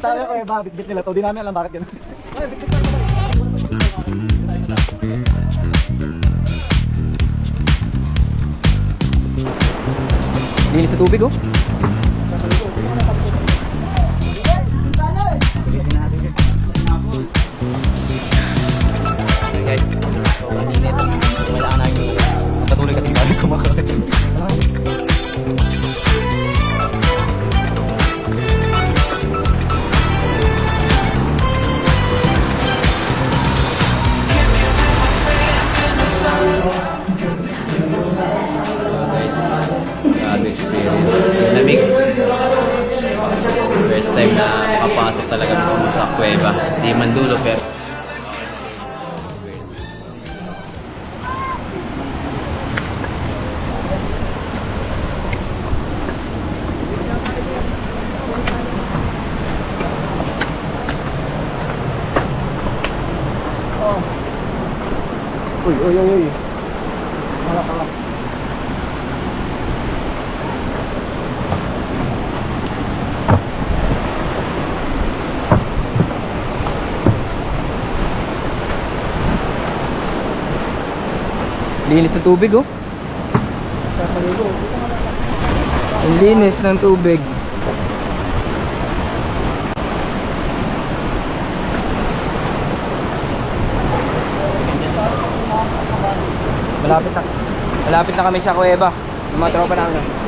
sabi ko, bit nila to. Di namin alam bakit gano'n. Linis sa tubig oh. Guys, so maninit. Wala na yung patuloy kasi kami kumakain. Grabe experience. Lamig. First time na makapasok talaga mismo sa kuweba. Di man dulo pero Uy. Malak. linis sa tubig oh. Ang linis ng tubig. Malapit na kami sa kuweba. Yung mga tropa namin.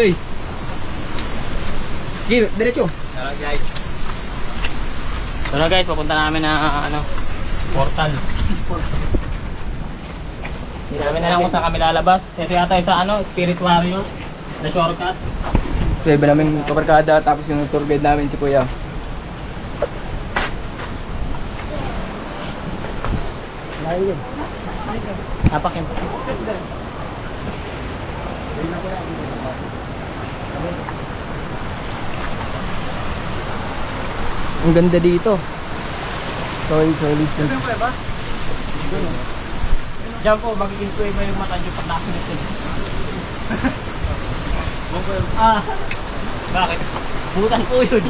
Oy. Sige, diretso. Tara guys. Tara guys, papunta namin na portal. Hindi namin alam kung saan kami lalabas. Ito yata yung sa Spirit Warrior na shortcut. So, iba namin kabarkada tapos yung tour guide namin si Kuya. Napakin. Ang ganda dito. Solid. Diyan po, magiging kuweba yung mata nyo pag nakasunod yun. Bakit? Butas po yun.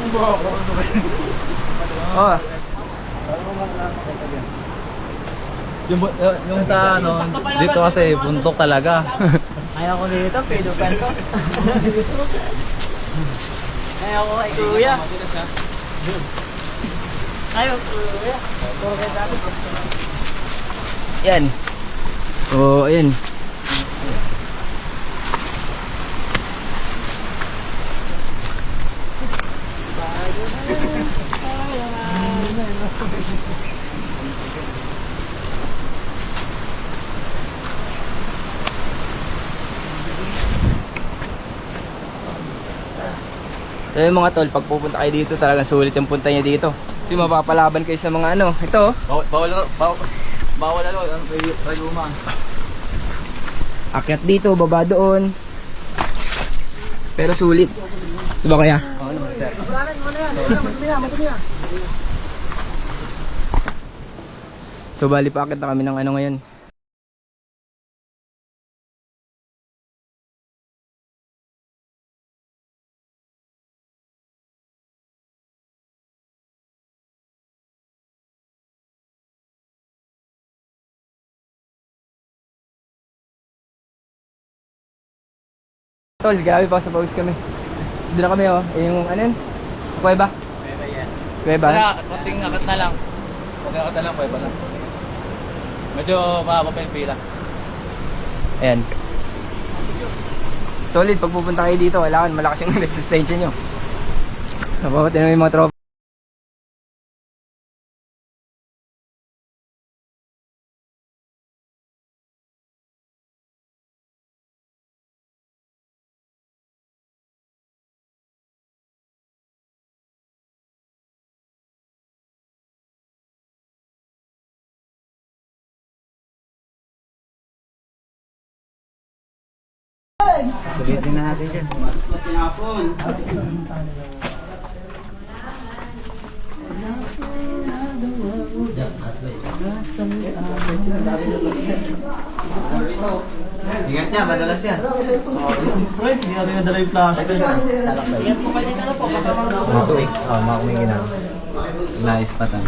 Oh, Yung sa dito kasi buntok talaga. Ayaw ko dito, pedopan ko. Ayaw ko kay kuya. Ayaw kuya. yan. Oh, ayan. So yung mga tol, pag pupunta kayo dito, talagang sulit yung punta nyo dito. Kasi mapapalaban kayo sa mga ito. Bawal rayuma. Akyat dito, baba doon. Pero sulit. Diba kaya? Oo naman, sir. So bali pa akyat na kami ng ngayon. Tol, grabe pa sa pawis kami. Doon na kami oh. Yung ano yun? Kuweba? Kuweba yan. Kuweba? Wala, konting akat na lang. Konting akat na lang, kuweba na. Medyo mahaba pa yung pila. Ayan. Solid, pag pupunta kayo dito, kailangan malakas yung resistensya nyo. Napapatid na yung mga tropa. natin dyan. Ingat niya, madalas yan. Sorry, hindi natin nadala yung plastic. Ingat po kayo na po. Makumingin na. Naispatan.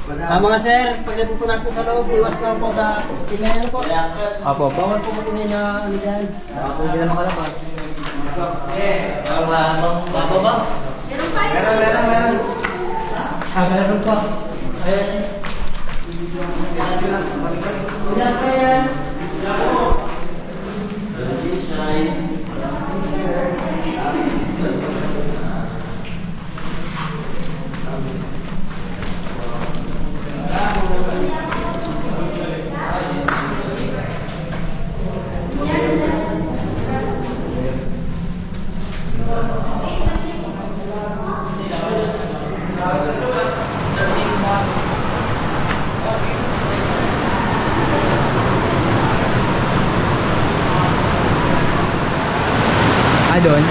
Mga sir, pagdating po natin sa loob, iwas lang po sa tingnan po. Apo, Bawal po matingin na ano dyan. Ako hindi na makalabas. Baba ba? Meron. Meron po. Ayan. Doon.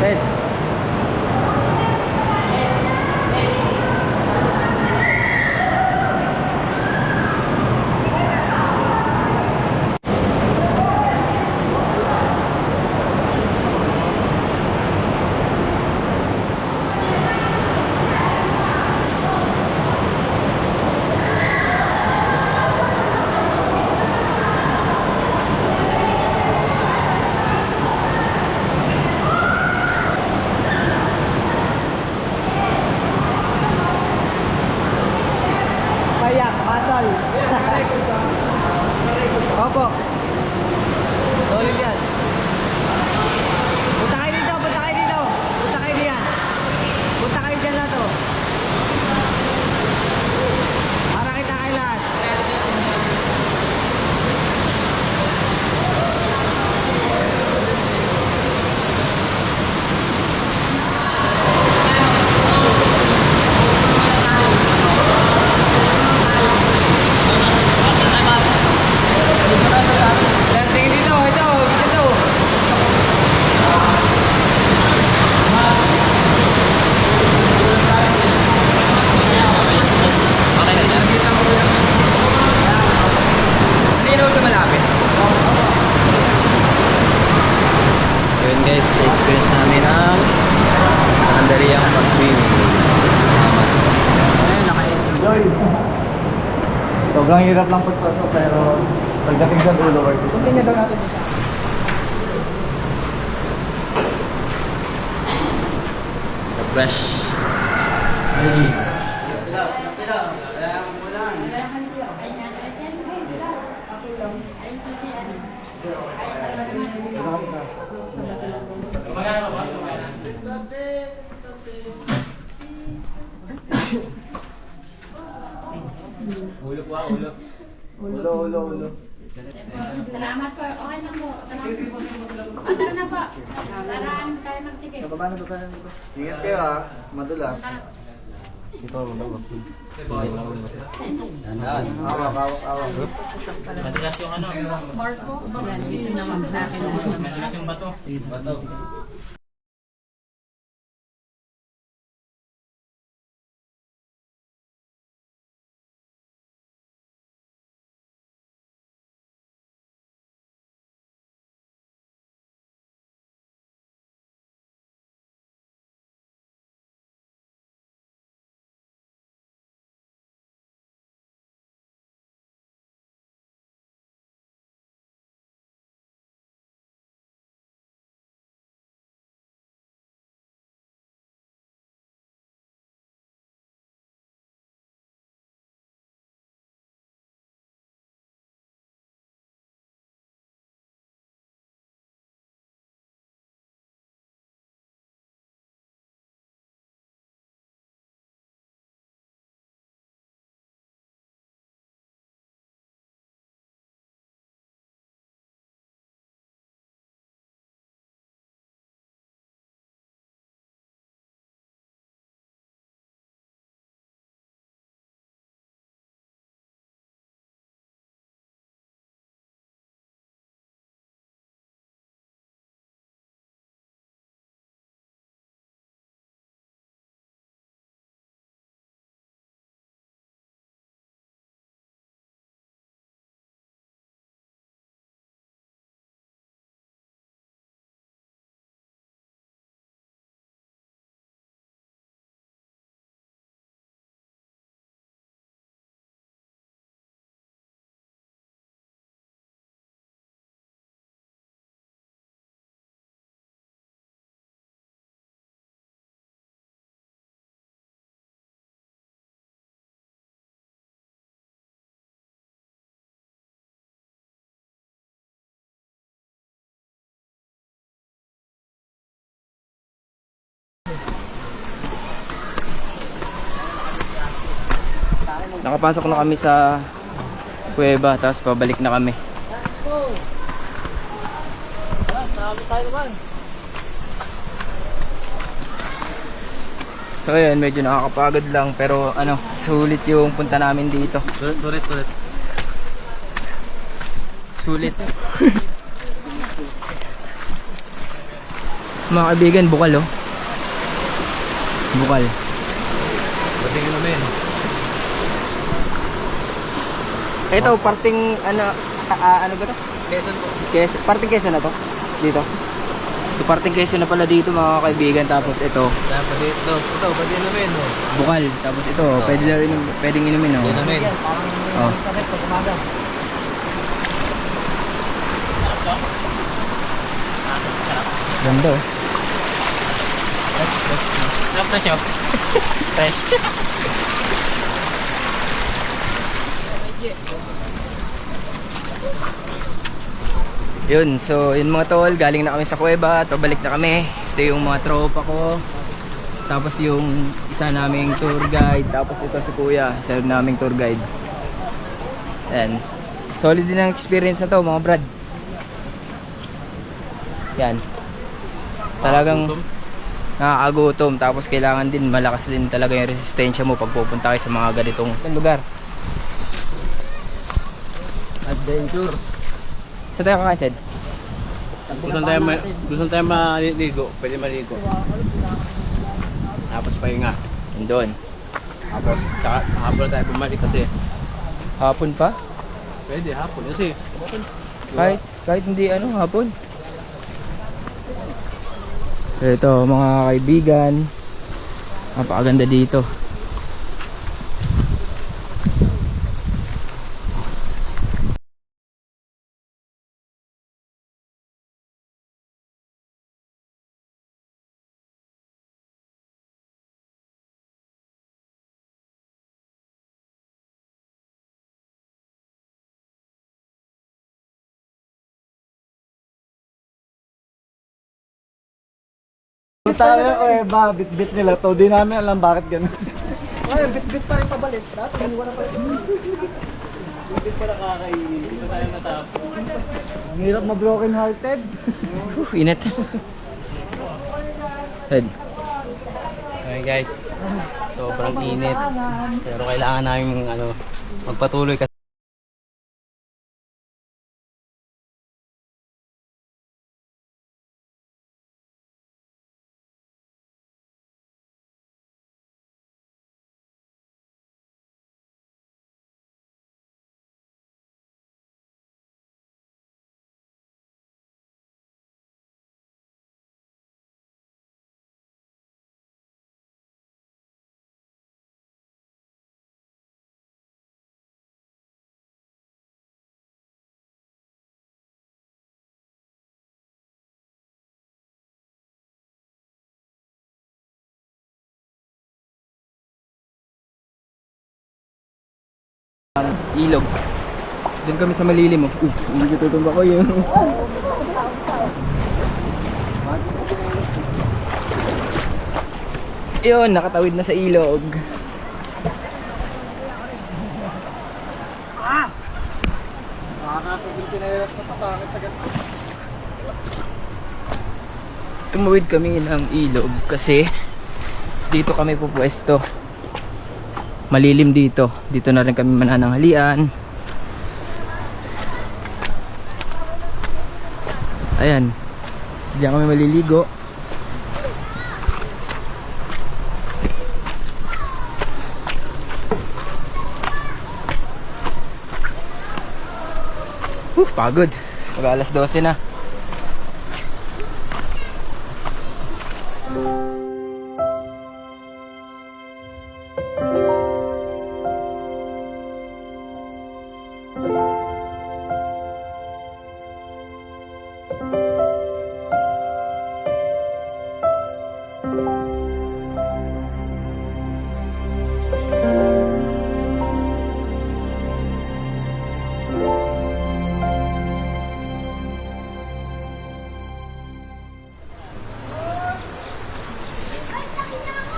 Ted. Payak, pasal. Opo. Solid yan. Punta kayo dito, punta kayo dito. Punta kayo diyan. Punta kayo dyan na to. Para kita kayo lahat. Sir, tingin dito, ito. Malinaw sa malapit. So yun guys, na-experience namin ang Andariang mag-swimming. Salamat. Ayun, naka-enjoy. Sobrang hirap lang pagpasok pero pagdating sa dulo worth it. Tingnan daw natin isa. Fresh. Ulo po, ulo. Ulo. Salamat po. Okay lang po. Ano na po? Paraan tayo magsigit. Bababa na dito. Ingat kayo ha, madulas. Ito, Awak. Madalas yung ano. Marco. Yan, dito naman sa akin. Madalas yung bato. nakapasok na kami sa kuweba, tapos pabalik na kami. So ayan, medyo nakakapagod lang, pero ano, sulit yung punta namin dito. Sulit. Sulit. Mga kaibigan, bukal oh. Bukal. Pati nga namin. Ito, parting ano ba to? Quezon po. Parting Quezon na to? Dito. So parting Quezon na pala dito mga kaibigan, tapos ito, Pati ito. Ito, pati namin. Oh. bukal. Tapos ito, pwedeng inumin oh. Pati namin. Oh. Ganda oh. Fresh oh. Fresh. Yun, so yun mga tol, galing na kami sa kuweba at pabalik na kami. Ito yung mga tropa ko. Tapos yung isa naming tour guide. Tapos ito si kuya, isa naming tour guide. Ayan. Solid din ang experience na to mga brad. Yan. Talagang nakakagutom. Tapos kailangan din, malakas din talaga yung resistensya mo pag pupunta kayo sa mga ganitong lugar. Adventure. Sa tayo kakain, Sed? Gusto tayo maligo. Pwede maligo. Tapos pahinga. Doon. Tapos hapon na tayo bumalik kasi. Hapon pa? Pwede hapon kasi. Kahit hindi ano, hapon. Ito mga kaibigan, napakaganda dito. Punta kami ng kuweba, bit-bit nila to. Di namin alam bakit ganun. Ay, bit-bit pa rin pabalik. Tapos iniwan na pa rin. Bit-bit pa nakakainin. Hindi pa tayo natapos. Ang hirap ma-broken hearted. Init. Sed. Okay guys. Sobrang init. Pero kailangan namin magpatuloy kasi. Ilog. Doon kami sa malilim oh. Hindi ko tutumba ko yun. Yun, nakatawid na sa ilog. Tumawid kami ng ilog kasi dito kami pupwesto. Malilim dito. Dito na rin kami manananghalian. Ayan. Diyan kami maliligo. Pagod. Mag-alas 12 na.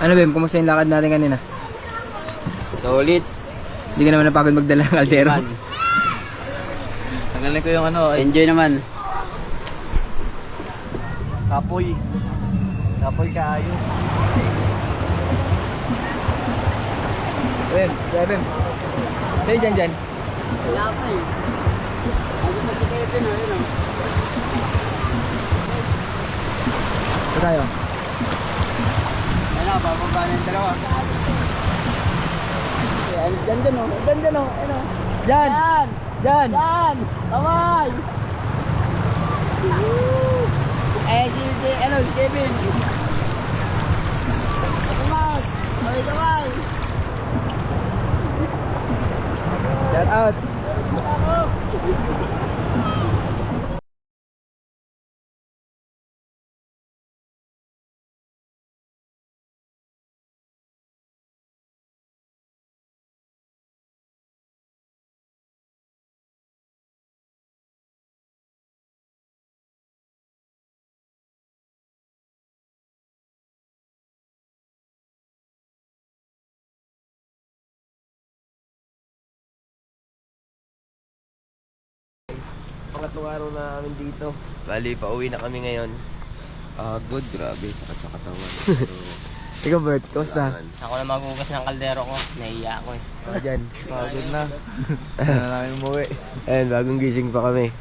Ano Bem, kumusta yung lakad natin kanina? Solid. Hindi ka naman napagod magdala ng kaldero. Tanggalin ko yung ano. Enjoy naman. Kapoy. Kapoy kaayo. Rem, Rem. Sa'yo dyan. Wala pa eh. Ako na si Kevin, ayun o. Ito tayo. Ayun o, bababa na yung dalawa. Ayan, dyan o. Dyan o. Ayun o. Dyan! Dyan! Yan! Kamay! Eh, si Kevin. Tomas! Kamay! Shout out! Pangatlong araw na namin dito. Bali, pauwi na kami ngayon. Good, grabe, sakit sa katawan. Ikaw, Bert, kamusta? Ako na magugas ng kaldero ko. Naiiya ako eh. Dyan. Pagod na. Hindi na namin umuwi. Ayan, bagong gising pa kami.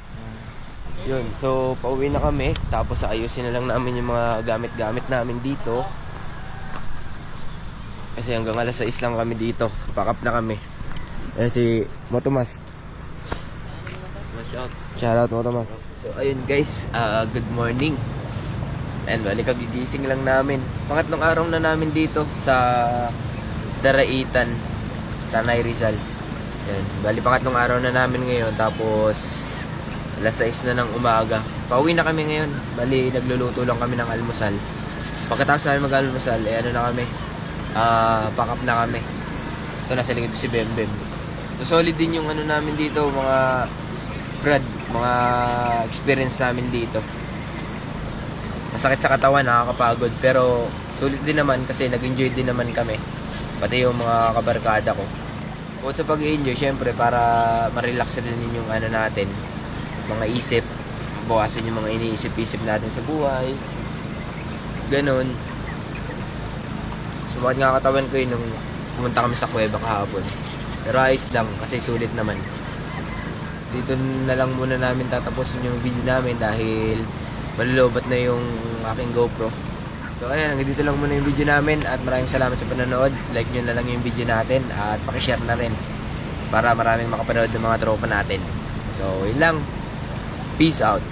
Yun, so pauwi na kami. Tapos ayusin na lang namin yung mga gamit-gamit namin dito. Kasi hanggang alas 6 lang kami dito. Pack up na kami. Ayan si Motomas. Shoutout Motomas. So ayun guys, good morning. And bali kagigising lang namin. Pangatlong araw na namin dito sa Daraitan, Tanay Rizal. Ayan, bali pangatlong araw na namin ngayon. Tapos alas 6 na ng umaga. Pauwi na kami ngayon. Bali nagluluto lang kami ng almusal. Pagkatapos namin mag-almusal, ano na kami, pack up na kami. Ito nasa likod si Bembem. So solid din yung ano namin dito, mga Brad, mga experience namin dito. Masakit sa katawan, nakakapagod, pero sulit din naman kasi nag-enjoy din naman kami. Pati yung mga kabarkada ko. Bukod sa pag-enjoy, syempre para ma-relax din yung ano natin, mga isip, bawasan yung mga iniisip-isip natin sa buhay. Ganon. Sumakit nga katawan ko yun nung pumunta kami sa kuweba kahapon. Pero ayos lang kasi sulit naman. Dito na lang muna namin tatapusin yung video namin dahil malulobat na yung aking GoPro. So ayan, hanggang dito lang muna yung video namin at maraming salamat sa panonood. Like nyo na lang yung video natin at pakishare na rin para maraming makapanood ng mga tropa natin. So yun lang. Peace out.